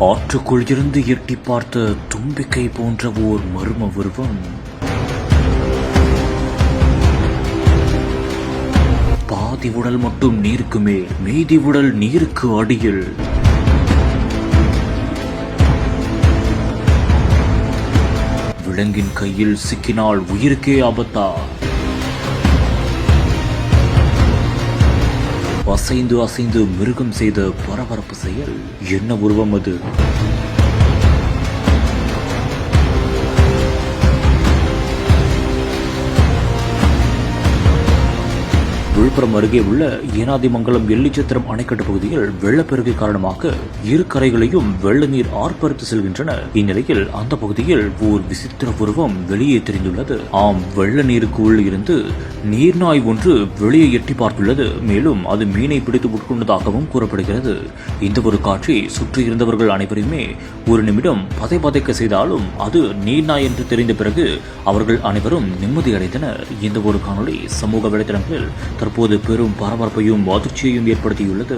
ஆற்றுக்குள் இருந்து எட்டி பார்த்த தும்பிக்கை போன்ற ஓர் மர்ம உருவம் பாதி உடல் மட்டும் நீருக்கு மேல், மீதி உடல் நீருக்கு அடியில். விலங்கின் கையில் சிக்கினால் உயிருக்கே ஆபத்தா? அசைந்து அசைந்து மிருகம் செய்த பரபரப்பு செயல். என்ன உருவம் அது? விழுப்புரம் அருகே உள்ள ஏனாதிமங்கலம் எல்லிச்சத்திரம் அணைக்கட்டு பகுதியில் வெள்ளப்பெருக்கு காரணமாக இரு கரைகளையும் வெள்ள நீர் ஆர்ப்பரித்து செல்கின்றன. இந்நிலையில் அந்த பகுதியில் ஓர் விசித்திர உருவம் வெளியே தெரிந்துள்ளது. ஆம், வெள்ள நீருக்குள் இருந்து நீர்நாய் ஒன்று வெளியே எட்டி பார்த்துள்ளது. மேலும் அது மீனை பிடித்து உட்கொண்டதாகவும் கூறப்படுகிறது. இந்த ஒரு காட்சி சுற்றி இருந்தவர்கள் அனைவருமே ஒரு நிமிடம் பதைக்க செய்தாலும் அது நீர்நாய் என்று தெரிந்த பிறகு அவர்கள் அனைவரும் நிம்மதியடைந்தனர். இந்த ஒரு காணொளி சமூக வலைதளங்களில் தற்போது பெரும் பரபரப்பையும் அதிர்ச்சியையும் ஏற்படுத்தியுள்ளது.